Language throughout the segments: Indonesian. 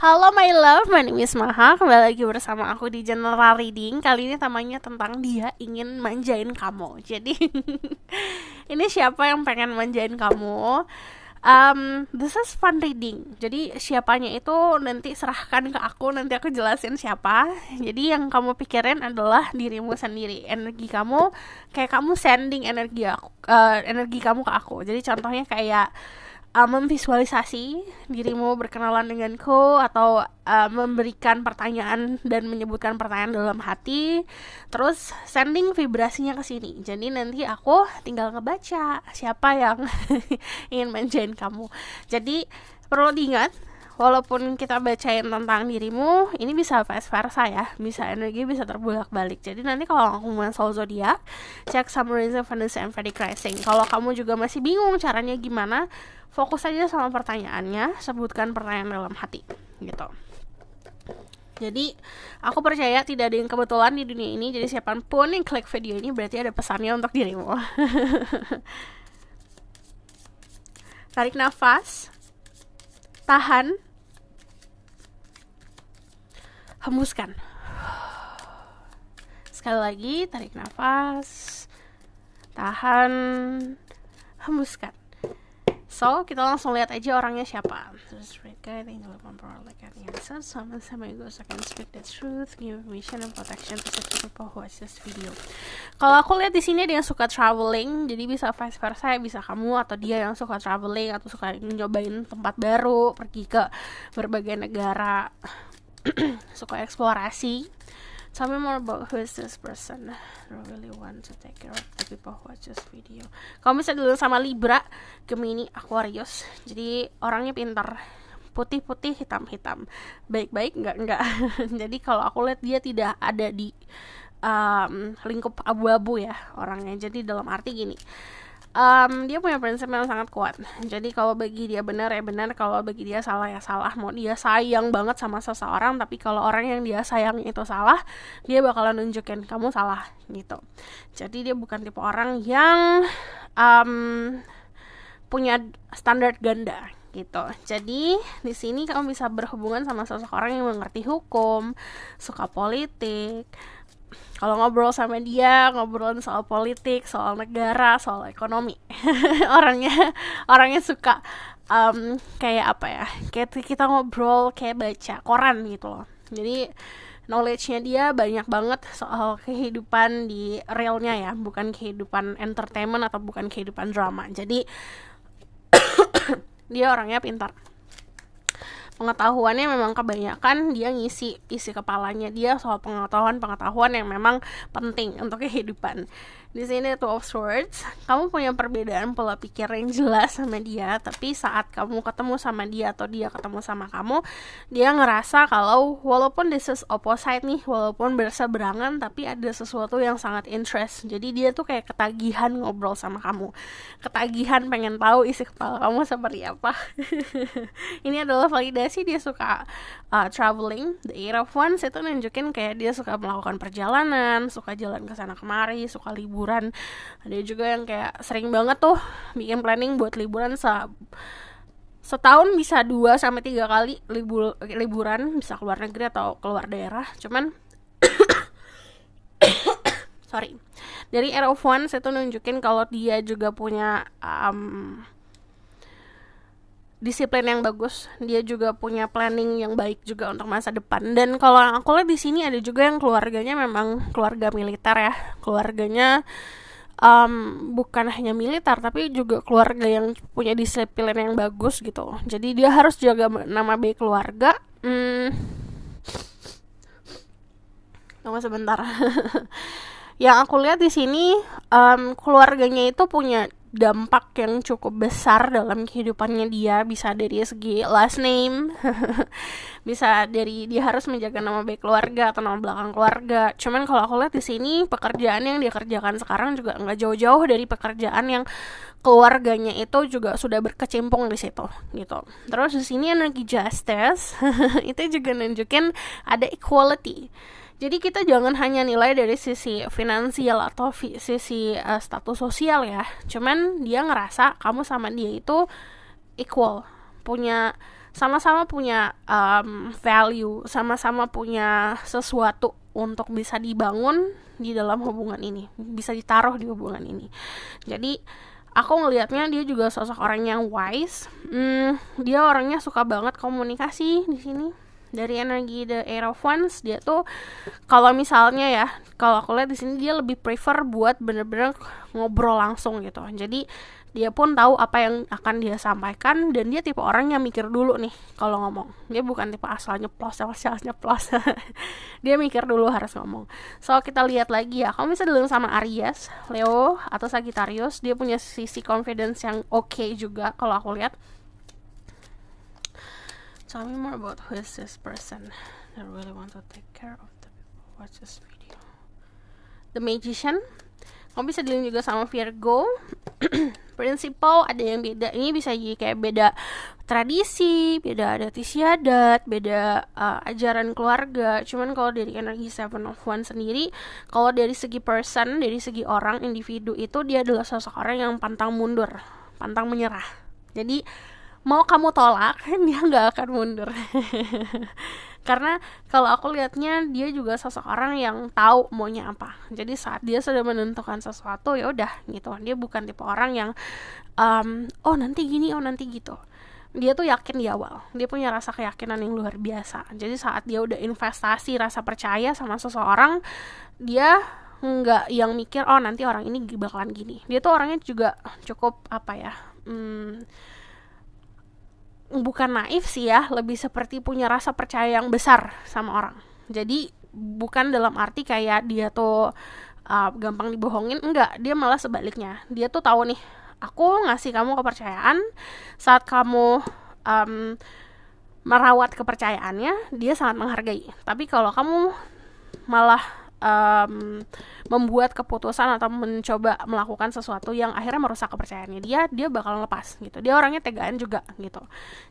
Halo my love, my name is Maha. Kembali lagi bersama aku di General Reading. Kali ini temanya tentang dia ingin manjain kamu. Jadi ini siapa yang pengen manjain kamu? This is fun reading. Jadi siapanya itu nanti serahkan ke aku. Nanti aku jelasin siapa. Jadi yang kamu pikirin adalah dirimu sendiri. Energi kamu, kayak kamu sending energi kamu ke aku. Jadi contohnya kayak memvisualisasi dirimu berkenalan denganku, atau memberikan pertanyaan dan menyebutkan pertanyaan dalam hati, terus sending vibrasinya ke sini. Jadi nanti aku tinggal ngebaca siapa yang ingin manjain kamu. Jadi perlu diingat, walaupun kita bacain tentang dirimu, ini bisa vice versa ya, bisa energi bisa terbulak-balik. Jadi nanti kalau aku main soul zodiac, cek summarizing Venus and Vedic rising. Kalau kamu juga masih bingung caranya gimana, fokus aja sama pertanyaannya, sebutkan pertanyaan dalam hati gitu. Jadi aku percaya tidak ada yang kebetulan di dunia ini. Jadi siapapun yang klik video ini berarti ada pesannya untuk dirimu. Tarik nafas, tahan, hembuskan. Sekali lagi, tarik nafas, tahan, hembuskan. So, kita langsung lihat aja orangnya siapa. Terus guide angel like answer sama ego so can speak the truth, give information and protection to such people who watch this video. Kalau aku lihat di sini ada yang suka traveling, jadi bisa vice versa, bisa kamu atau dia yang suka traveling atau suka nyobain tempat baru, pergi ke berbagai negara, suka eksplorasi. Tell me more about who is this person. I really want to take care of the people who watch this video. Kamu bisa dulu sama Libra, Gemini, Aquarius. Jadi orangnya pintar, putih-putih, hitam-hitam, baik-baik, enggak. Jadi kalau aku lihat dia tidak ada di lingkup abu-abu ya orangnya. Jadi dalam arti gini, dia punya prinsip yang sangat kuat. Jadi kalau bagi dia benar ya benar, kalau bagi dia salah ya salah. Mau dia sayang banget sama seseorang, tapi kalau orang yang dia sayang itu salah, dia bakalan nunjukin kamu salah gitu. Jadi dia bukan tipe orang yang punya standar ganda gitu. Jadi di sini kamu bisa berhubungan sama seseorang yang mengerti hukum, suka politik. Kalau ngobrol sama dia, ngobrolin soal politik, soal negara, soal ekonomi. orangnya suka kayak apa ya? Kayak kita ngobrol kayak baca koran gitu loh. Jadi knowledge-nya dia banyak banget soal kehidupan di realnya ya, bukan kehidupan entertainment atau bukan kehidupan drama. Jadi dia orangnya pintar. Pengetahuannya memang kebanyakan dia ngisi isi kepalanya dia soal pengetahuan yang memang penting untuk kehidupan. Di sini Two of Swords, kamu punya perbedaan pola pikir yang jelas sama dia, tapi saat kamu ketemu sama dia atau dia ketemu sama kamu, dia ngerasa kalau walaupun this is opposite nih, walaupun berseberangan, tapi ada sesuatu yang sangat interest. Jadi dia tuh kayak ketagihan ngobrol sama kamu, ketagihan pengen tahu isi kepala kamu seperti apa. Ini adalah validasi dia suka traveling. The Eight of Wands itu nunjukin kayak dia suka melakukan perjalanan, suka jalan ke sana kemari, suka liburan. Ada juga yang kayak sering banget tuh bikin planning buat liburan setahun bisa 2-3 kali liburan, bisa keluar negeri atau keluar daerah. Cuman sorry, dari Eight of Wands itu nunjukin kalau dia juga punya disiplin yang bagus, dia juga punya planning yang baik juga untuk masa depan. Dan kalau aku lihat di sini ada juga yang keluarganya memang keluarga militer ya, keluarganya bukan hanya militer tapi juga keluarga yang punya disiplin yang bagus gitu. Jadi dia harus jaga nama baik keluarga. Tunggu sebentar. Yang aku lihat di sini keluarganya itu punya dampak yang cukup besar dalam kehidupannya dia. Bisa dari segi last name, bisa dari dia harus menjaga nama baik keluarga atau nama belakang keluarga. Cuman kalau aku lihat di sini pekerjaan yang dia kerjakan sekarang juga nggak jauh-jauh dari pekerjaan yang keluarganya itu juga sudah berkecimpung di situ gitu. Terus di sini energi justice itu juga nunjukin ada equality. Jadi kita jangan hanya nilai dari sisi finansial atau sisi status sosial ya. Cuman dia ngerasa kamu sama dia itu equal, punya sama-sama punya value, sama-sama punya sesuatu untuk bisa dibangun di dalam hubungan ini, bisa ditaruh di hubungan ini. Jadi aku ngelihatnya dia juga sosok orang yang wise. Dia orangnya suka banget komunikasi di sini. Dari energi The Eight of Wands, dia tuh kalau misalnya ya, kalau aku lihat di sini dia lebih prefer buat bener-bener ngobrol langsung gitu. Jadi dia pun tahu apa yang akan dia sampaikan, dan dia tipe orang yang mikir dulu nih kalau ngomong. Dia bukan tipe asal nyeplos. Dia mikir dulu harus ngomong. So kita lihat lagi ya, kamu bisa dulu sama Aries, Leo, atau Sagittarius. Dia punya sisi confidence yang oke juga kalau aku lihat. Tell me more about who is this person that really want to take care of the people watch this video. The Magician. Kamu bisa dealing juga sama Virgo. Principle ada yang beda. Ini bisa jadi kayak beda tradisi, beda adat istiadat, beda ajaran keluarga. Cuman kalau dari energi Seven of Wands sendiri, kalau dari segi person, dari segi orang, individu itu dia adalah sosok orang yang pantang mundur, pantang menyerah. Jadi mau kamu tolak, dia nggak akan mundur. Karena kalau aku lihatnya dia juga sosok orang yang tahu maunya apa. Jadi saat dia sudah menentukan sesuatu, ya udah gitu. Dia bukan tipe orang yang oh nanti gini, oh nanti gitu. Dia tuh yakin di awal. Dia punya rasa keyakinan yang luar biasa. Jadi saat dia udah investasi rasa percaya sama seseorang, dia nggak yang mikir oh nanti orang ini bakalan gini. Dia tuh orangnya juga cukup apa ya, bukan naif sih ya, lebih seperti punya rasa percaya yang besar sama orang. Jadi bukan dalam arti kayak dia tuh gampang dibohongin, enggak. Dia malah sebaliknya. Dia tuh tahu nih, aku ngasih kamu kepercayaan, saat kamu merawat kepercayaannya, dia sangat menghargai. Tapi kalau kamu malah membuat keputusan atau mencoba melakukan sesuatu yang akhirnya merusak kepercayaannya dia bakalan lepas gitu. Dia orangnya tegaan juga gitu.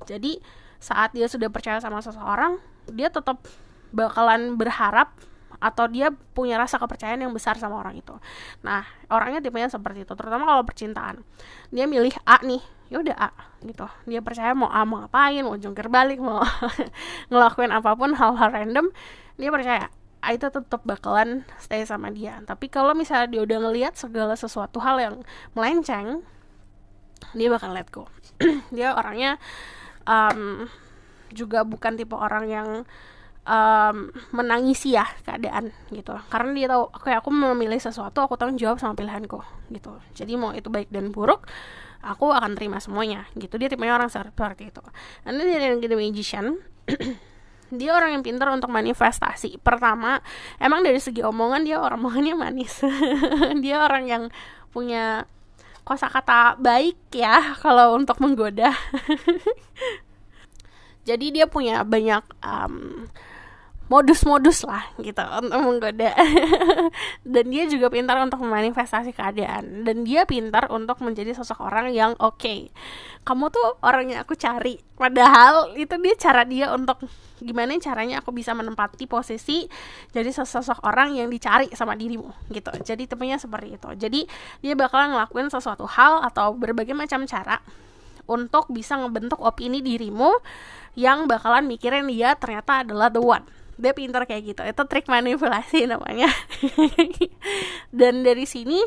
Jadi saat dia sudah percaya sama seseorang, dia tetap bakalan berharap atau dia punya rasa kepercayaan yang besar sama orang itu. Nah, orangnya tipenya seperti itu, terutama kalau percintaan. Dia milih A nih, yaudah A gitu. Dia percaya mau A mau ngapain, mau jungkir balik, mau ngelakuin apapun, hal-hal random, dia percaya itu tetap bakalan stay sama dia. Tapi kalau misalnya dia udah ngelihat segala sesuatu hal yang melenceng, dia bakal let go. Dia orangnya juga bukan tipe orang yang menangisi ya keadaan gitu. Karena dia tahu, aku memilih sesuatu, aku tanggung jawab sama pilihanku gitu. Jadi mau itu baik dan buruk, aku akan terima semuanya gitu. Dia tipenya orang seperti itu. Nanti dia yang The Magician. Dia orang yang pintar untuk manifestasi. Pertama, emang dari segi omongan dia omongannya manis. Dia orang yang punya kosakata baik ya kalau untuk menggoda. Jadi dia punya banyak modus-modus lah gitu untuk menggoda. Dan dia juga pintar untuk memanifestasi keadaan. Dan dia pintar untuk menjadi sosok orang yang oke. Kamu tuh orang yang aku cari. Padahal itu dia cara dia untuk gimana caranya aku bisa menempati posisi jadi sosok orang yang dicari sama dirimu gitu. Jadi tipenya seperti itu. Jadi dia bakalan ngelakuin sesuatu hal atau berbagai macam cara untuk bisa ngebentuk opini dirimu yang bakalan mikirin dia ternyata adalah the one. Dia pintar kayak gitu. Itu trik manipulasi namanya. Dan dari sini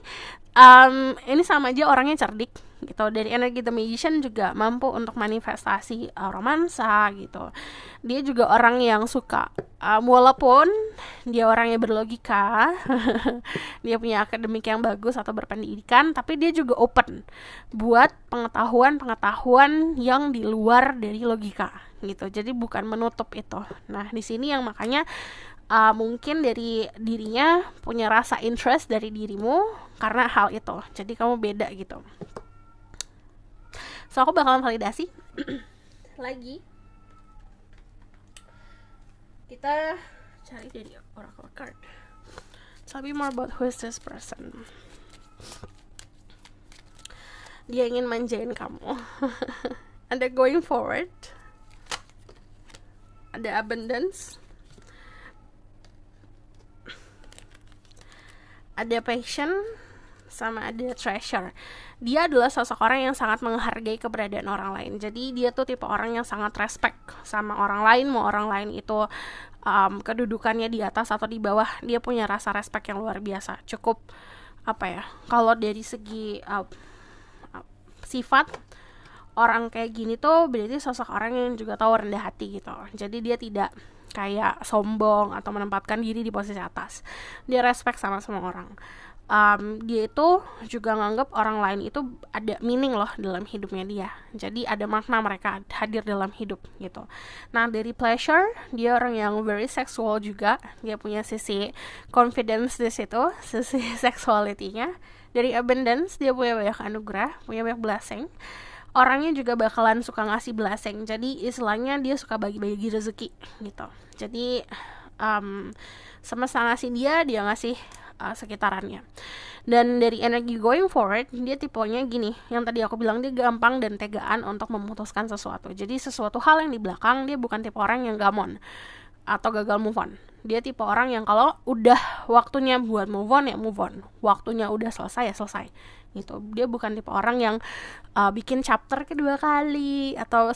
ini sama aja orangnya cerdik gitu. Dari energi The Magician juga mampu untuk manifestasi romansa gitu. Dia juga orang yang suka walaupun dia orangnya berlogika, dia punya akademik yang bagus atau berpendidikan, tapi dia juga open buat pengetahuan yang di luar dari logika gitu. Jadi bukan menutup itu. Nah, di sini yang makanya mungkin dari dirinya punya rasa interest dari dirimu karena hal itu. Jadi kamu beda gitu. So aku bakalan validasi lagi. Kita cari dari oracle card. Tell me more about who is this person. Dia ingin manjain kamu. Ada going forward. Ada abundance. Ada passion sama ada treasure. Dia adalah sosok orang yang sangat menghargai keberadaan orang lain. Jadi dia tuh tipe orang yang sangat respect sama orang lain, mau orang lain itu kedudukannya di atas atau di bawah, dia punya rasa respect yang luar biasa. Cukup kalau dari segi sifat orang kayak gini tuh berarti sosok orang yang juga tahu rendah hati gitu. Jadi dia tidak kayak sombong atau menempatkan diri di posisi atas. Dia respect sama semua orang. Dia itu juga nganggap orang lain itu ada meaning loh dalam hidupnya dia. Jadi ada makna mereka hadir dalam hidup gitu. Nah, dari pleasure, dia orang yang very sexual juga. Dia punya sisi confidence di situ, sisi sexuality-nya. Dari abundance, dia punya banyak anugerah, punya banyak blessing. Orangnya juga bakalan suka ngasih blessing. Jadi istilahnya dia suka bagi-bagi rezeki gitu. Jadi semesta ngasih dia ngasih sekitarannya. Dan dari energi going forward, dia tipenya gini, yang tadi aku bilang, dia gampang dan tegaan untuk memutuskan sesuatu. Jadi sesuatu hal yang di belakang, dia bukan tipe orang yang gamon atau gagal move on. Dia tipe orang yang kalau udah waktunya buat move on ya move on, waktunya udah selesai ya selesai gitu. Dia bukan tipe orang yang bikin chapter kedua kali atau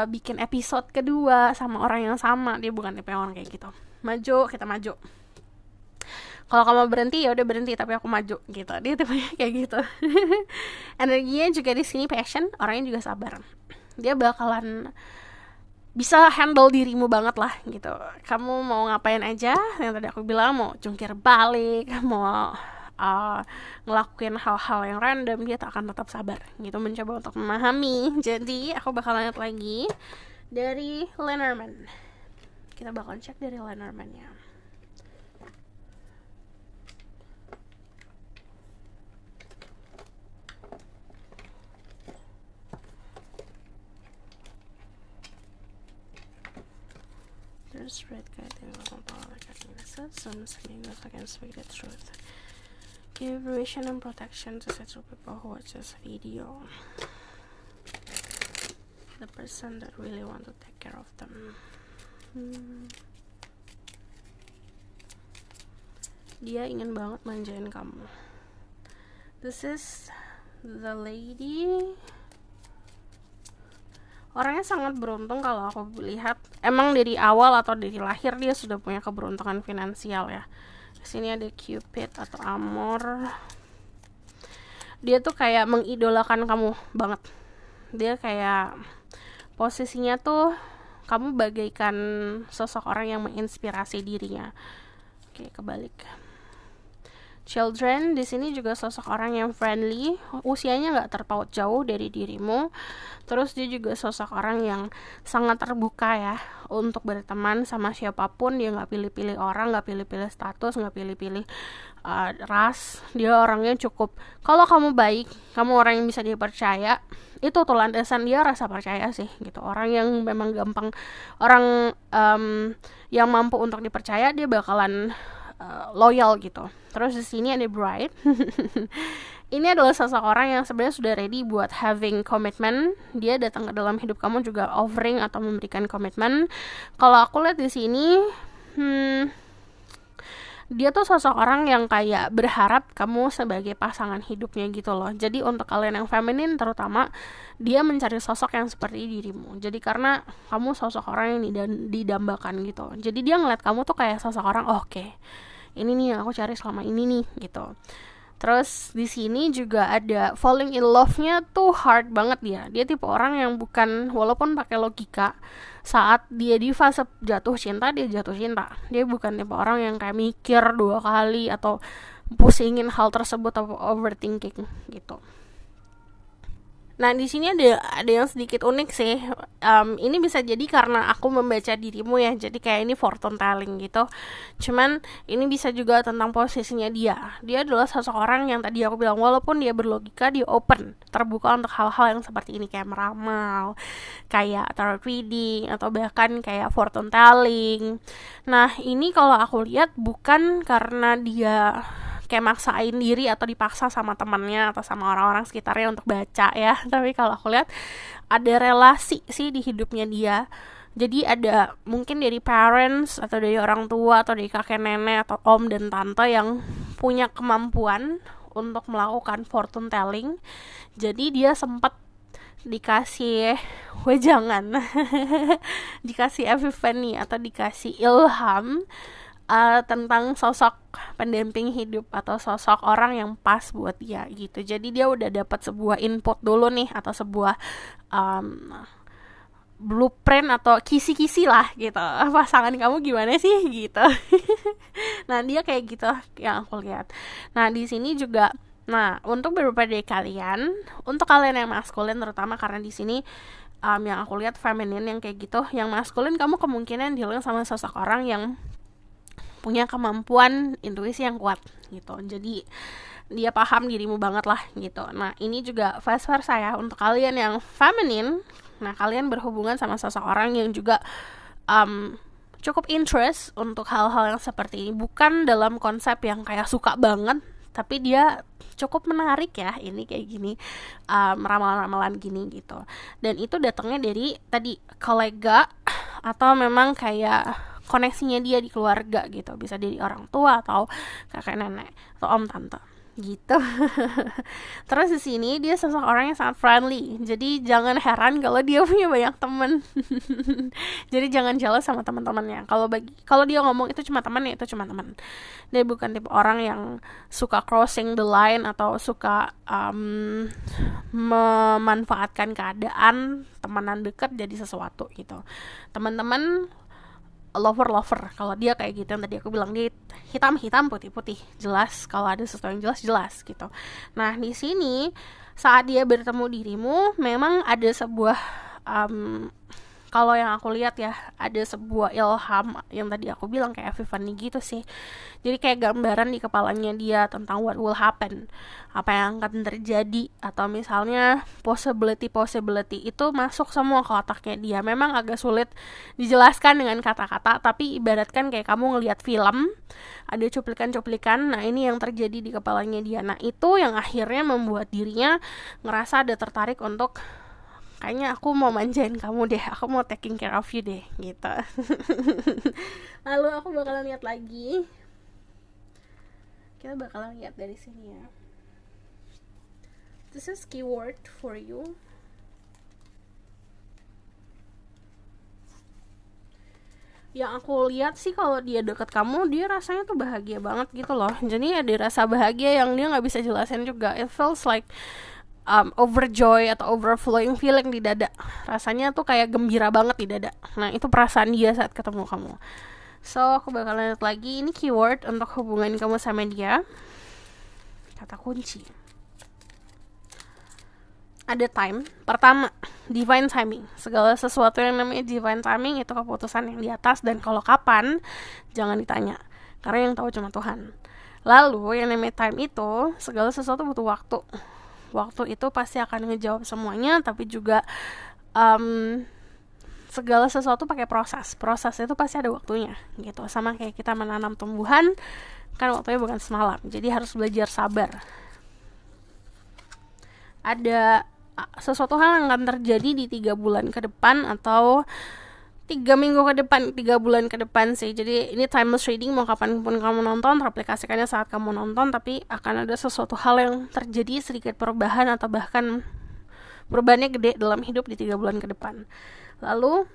bikin episode kedua sama orang yang sama. Dia bukan tipe orang kayak gitu. Maju, kita maju. Kalau kamu berhenti ya udah berhenti, tapi aku maju gitu. Dia tipenya kayak gitu. Energinya juga di sini passion, orangnya juga sabar. Dia bakalan bisa handle dirimu banget lah gitu. Kamu mau ngapain aja, yang tadi aku bilang, mau jungkir balik, mau ngelakuin hal-hal yang random, dia tak akan tetap sabar gitu, mencoba untuk memahami. Jadi aku bakal lihat lagi dari Lenormand. Kita bakal cek dari Lenormand-nya. There's red card and some singers can speak the truth. Give vision and protection to sexual people who watch this video. The person that really want to take care of them. Dia ingin banget manjain kamu. This is the lady. Orangnya sangat beruntung kalau aku lihat. Emang dari awal atau dari lahir dia sudah punya keberuntungan finansial ya. Di sini ada Cupid atau Amor. Dia tuh kayak mengidolakan kamu banget. Dia kayak posisinya tuh kamu bagaikan sosok orang yang menginspirasi dirinya. Oke, kebalik. Children di sini juga sosok orang yang friendly, usianya nggak terpaut jauh dari dirimu. Terus dia juga sosok orang yang sangat terbuka ya untuk berteman sama siapapun. Dia nggak pilih-pilih orang, nggak pilih-pilih status, nggak pilih-pilih ras. Dia orangnya cukup, kalau kamu baik, kamu orang yang bisa dipercaya, itu tuh landasan dia rasa percaya sih gitu. Orang yang memang gampang, orang yang mampu untuk dipercaya, dia bakalan loyal gitu. Terus di sini ada Bride. Ini adalah sosok orang yang sebenarnya sudah ready buat having commitment. Dia datang ke dalam hidup kamu juga offering atau memberikan komitmen. Kalau aku lihat di sini, dia tuh sosok orang yang kayak berharap kamu sebagai pasangan hidupnya gitu loh. Jadi untuk kalian yang feminin terutama, dia mencari sosok yang seperti dirimu. Jadi karena kamu sosok orang yang didambakan gitu. Jadi dia ngeliat kamu tuh kayak sosok orang, oke, ini nih yang aku cari selama ini nih gitu. Terus di sini juga ada falling in love-nya tuh hard banget dia. Dia tipe orang yang bukan, walaupun pakai logika, saat dia di fase jatuh cinta, dia jatuh cinta. Dia bukan tipe orang yang kayak mikir 2 kali atau pusingin hal tersebut atau overthinking gitu. Nah, di sini ada yang sedikit unik sih. Ini bisa jadi karena aku membaca dirimu ya. Jadi kayak ini fortune telling gitu. Cuman ini bisa juga tentang posisinya dia. Dia adalah sosok orang yang tadi aku bilang, walaupun dia berlogika, dia open, terbuka untuk hal-hal yang seperti ini, kayak meramal, kayak tarot reading, atau bahkan kayak fortune telling. Nah, ini kalau aku lihat bukan karena dia kayak maksain diri atau dipaksa sama temannya atau sama orang-orang sekitarnya untuk baca ya. Tapi kalau aku lihat ada relasi sih di hidupnya dia. Jadi ada mungkin dari parents atau dari orang tua atau dari kakek nenek atau om dan tante yang punya kemampuan untuk melakukan fortune telling. Jadi dia sempat dikasih wejangan dikasih epiphany atau dikasih ilham tentang sosok pendamping hidup atau sosok orang yang pas buat dia gitu. Jadi dia udah dapat sebuah input dulu nih, atau sebuah blueprint atau kisi-kisi lah gitu, pasangan kamu gimana sih gitu. Nah dia kayak gitu yang aku lihat. Nah di sini juga, nah untuk beberapa dari kalian, untuk kalian yang maskulin terutama, karena di sini yang aku lihat feminin yang kayak gitu, yang maskulin kamu kemungkinan dealing sama sosok orang yang punya kemampuan intuisi yang kuat gitu. Jadi dia paham dirimu banget lah gitu. Nah ini juga vice versa ya untuk kalian yang feminin. Nah kalian berhubungan sama seseorang yang juga cukup interest untuk hal-hal yang seperti ini. Bukan dalam konsep yang kayak suka banget, tapi dia cukup menarik ya, ini kayak gini, ramalan-ramalan gini gitu. Dan itu datangnya dari tadi kolega, atau memang kayak koneksinya dia di keluarga gitu. Bisa dari orang tua atau kakek nenek atau om tante gitu. Terus di sini dia seseorang yang sangat friendly. Jadi jangan heran kalau dia punya banyak teman. Jadi jangan jealous sama teman-temannya. Kalau dia ngomong itu cuma teman, ya itu cuma teman. Dia bukan tipe orang yang suka crossing the line atau suka memanfaatkan keadaan temenan dekat jadi sesuatu gitu. Teman-teman lover, kalau dia kayak gitu, yang tadi aku bilang, dia hitam putih jelas, kalau ada sesuatu yang jelas gitu. Nah di sini saat dia bertemu dirimu, memang ada sebuah kalau yang aku lihat ya, ada sebuah ilham yang tadi aku bilang kayak epiphany gitu sih. Jadi kayak gambaran di kepalanya dia tentang what will happen, apa yang akan terjadi, atau misalnya possibility itu masuk semua ke otaknya dia. Memang agak sulit dijelaskan dengan kata-kata, tapi ibaratkan kayak kamu ngelihat film, ada cuplikan-cuplikan. Nah ini yang terjadi di kepalanya dia. Nah itu yang akhirnya membuat dirinya ngerasa ada tertarik untuk, kayaknya aku mau manjain kamu deh, aku mau taking care of you deh gitu. Lalu aku bakalan lihat lagi, kita bakalan lihat dari sini ya. This is keyword for you. Yang aku lihat sih, kalau dia dekat kamu, dia rasanya tuh bahagia banget gitu loh. Jadi ada rasa bahagia yang dia nggak bisa jelasin juga. It feels like overjoy atau overflowing feeling di dada. Rasanya tuh kayak gembira banget di dada. Nah itu perasaan dia saat ketemu kamu. So aku bakal lihat lagi, ini keyword untuk hubungan kamu sama dia. Kata kunci, ada time. Pertama, divine timing. Segala sesuatu yang namanya divine timing itu keputusan yang di atas, dan kalau kapan jangan ditanya, karena yang tahu cuma Tuhan. Lalu yang namanya time itu, segala sesuatu butuh waktu. Waktu itu pasti akan ngejawab semuanya, tapi juga segala sesuatu pakai proses. Proses itu pasti ada waktunya gitu. Sama kayak kita menanam tumbuhan, kan waktunya bukan semalam. Jadi harus belajar sabar. Ada sesuatu hal yang akan terjadi di 3 bulan ke depan, atau 3 minggu ke depan, 3 bulan ke depan sih. Jadi ini timeless reading, mau kapanpun kamu nonton, aplikasikannya saat kamu nonton, tapi akan ada sesuatu hal yang terjadi, sedikit perubahan atau bahkan perubahannya gede dalam hidup di 3 bulan ke depan. Lalu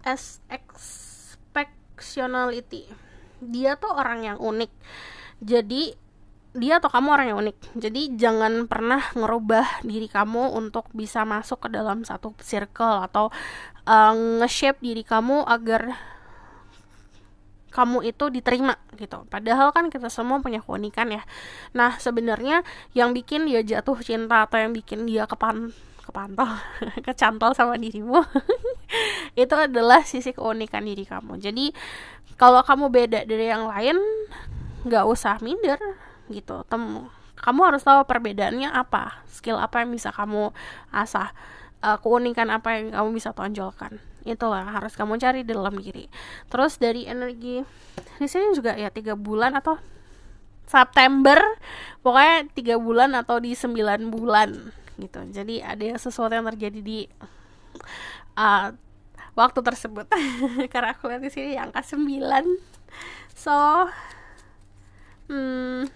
expectationality, dia tuh orang yang unik. Jadi dia atau kamu orang yang unik. Jadi jangan pernah ngerubah diri kamu untuk bisa masuk ke dalam satu circle, atau nge-shape diri kamu agar kamu itu diterima gitu. Padahal kan kita semua punya keunikan ya. Nah sebenarnya yang bikin dia jatuh cinta atau yang bikin dia kecantol sama dirimu itu adalah sisi keunikan diri kamu. Jadi kalau kamu beda dari yang lain, gak usah minder gitu. Kamu harus tahu perbedaannya apa, skill apa yang bisa kamu asah, keunikan apa yang kamu bisa tonjolkan. Itulah harus kamu cari di dalam diri. Terus dari energi di sini juga ya 3 bulan atau September, pokoknya 3 bulan atau di 9 bulan gitu. Jadi ada sesuatu yang terjadi di waktu tersebut. Karena aku lihat di sini angka 9. So Hmm,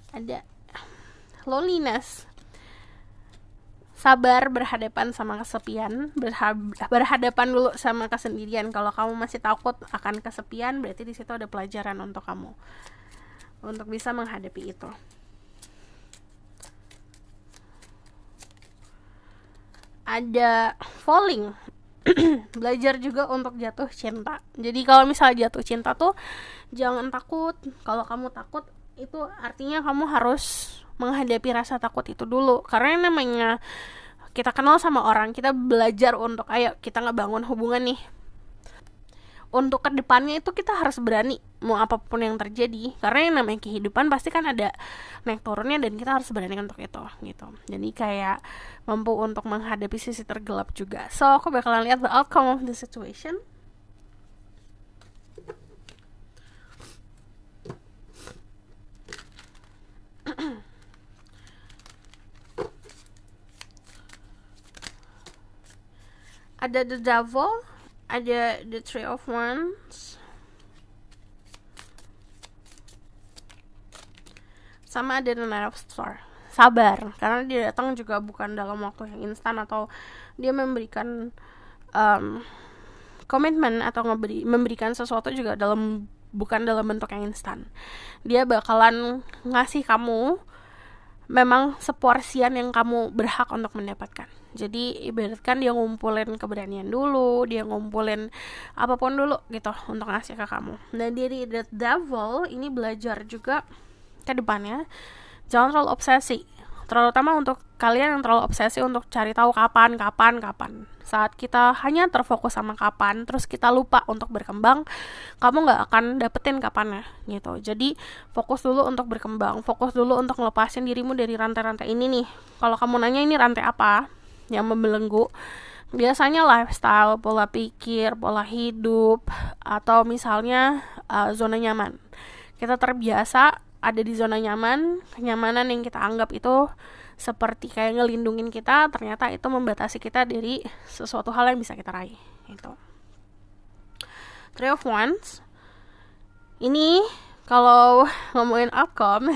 ada loneliness. Sabar berhadapan sama kesepian, berhadapan dulu sama kesendirian. Kalau kamu masih takut akan kesepian, berarti di situ ada pelajaran untuk kamu untuk bisa menghadapi itu. Ada falling. Belajar juga untuk jatuh cinta. Jadi kalau misalnya jatuh cinta tuh jangan takut. Kalau kamu takut itu artinya kamu harus menghadapi rasa takut itu dulu. Karena namanya kita kenal sama orang, kita belajar untuk ayo kita ngebangun hubungan nih. Untuk kedepannya itu kita harus berani mau apapun yang terjadi, karena yang namanya kehidupan pasti kan ada naik turunnya dan kita harus berani untuk itu gitu. Jadi kayak mampu untuk menghadapi sisi tergelap juga. So aku bakalan lihat the outcome of the situation. Ada the devil, ada the three of wands, sama ada the knight of star. Sabar, karena dia datang juga bukan dalam waktu yang instan atau dia memberikan komitmen atau memberikan sesuatu juga bukan dalam bentuk yang instan. Dia bakalan ngasih kamu memang seporsian yang kamu berhak untuk mendapatkan. Jadi ibaratkan dia ngumpulin keberanian dulu, dia ngumpulin apapun dulu gitu untuk ngasih ke kamu. Dan dari the devil ini belajar juga ke depannya, jangan terlalu obsesi. Terutama untuk kalian yang terlalu obsesi untuk cari tahu kapan. Saat kita hanya terfokus sama kapan, terus kita lupa untuk berkembang, kamu gak akan dapetin kapannya gitu. Jadi fokus dulu untuk berkembang, fokus dulu untuk ngelepasin dirimu dari rantai-rantai ini nih. Kalau kamu nanya ini rantai apa yang membelenggu, biasanya lifestyle, pola pikir, pola hidup, atau misalnya zona nyaman. Kita terbiasa ada di zona nyaman, kenyamanan yang kita anggap itu seperti kayak ngelindungin kita, ternyata itu membatasi kita dari sesuatu hal yang bisa kita raih. Itu. Three of Wands. Ini kalau ngomongin outcome,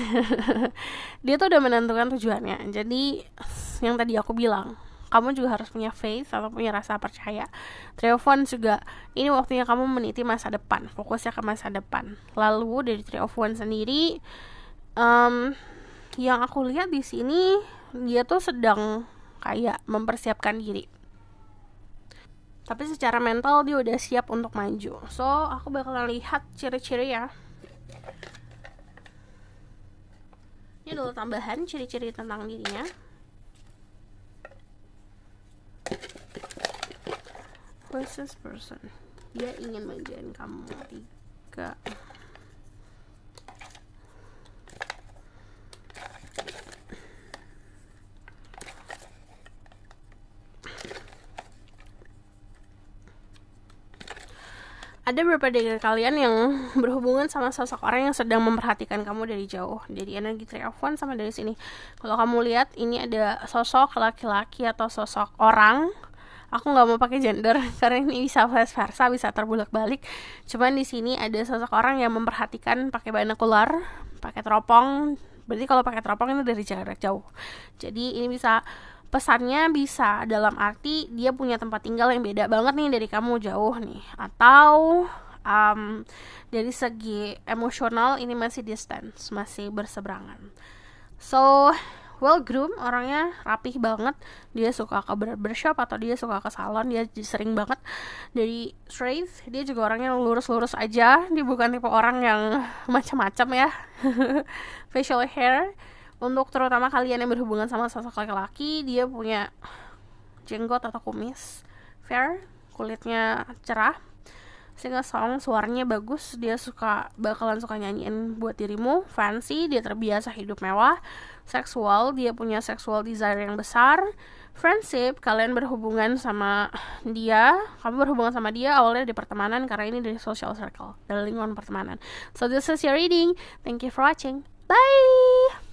dia tuh udah menentukan tujuannya. Jadi yang tadi aku bilang, kamu juga harus punya faith atau punya rasa percaya. Three of Wands juga, ini waktunya kamu meniti masa depan, fokusnya ke masa depan. Lalu dari Three of Wands sendiri, yang aku lihat di sini dia tuh sedang kayak mempersiapkan diri. Tapi secara mental dia udah siap untuk maju. So aku bakalan lihat ciri-ciri ya. Ini dulu tambahan ciri-ciri tentang dirinya. Who is this person? Dia ingin manjain kamu. 3. Ada beberapa dari kalian yang berhubungan sama sosok orang yang sedang memperhatikan kamu dari jauh. Dari energi Three of Wands sama dari sini. Kalau kamu lihat ini ada sosok laki-laki atau sosok orang. Aku nggak mau pakai gender karena ini bisa vice versa, bisa terbulak-balik. Cuman di sini ada sosok orang yang memperhatikan pakai binokular, pakai teropong. Berarti kalau pakai teropong ini dari jarak jauh. Jadi ini bisa, pesannya bisa dalam arti dia punya tempat tinggal yang beda banget nih dari kamu, jauh nih. Atau dari segi emosional ini masih distance, masih berseberangan. So well groomed, orangnya rapih banget. Dia suka ke barbershop atau dia suka ke salon. Dia sering banget. Dari straight, dia juga orangnya lurus-lurus aja. Dia bukan tipe orang yang macam-macam ya. Facial hair, untuk terutama kalian yang berhubungan sama sosok laki-laki, dia punya jenggot atau kumis fair, kulitnya cerah, sehingga suaranya bagus. Dia bakalan suka nyanyiin buat dirimu. Fancy, dia terbiasa hidup mewah. Seksual, dia punya sexual desire yang besar. Friendship, kalian berhubungan sama dia, kamu berhubungan sama dia awalnya dari pertemanan, karena ini dari social circle, dari lingkungan pertemanan. So this is your reading. Thank you for watching. Bye.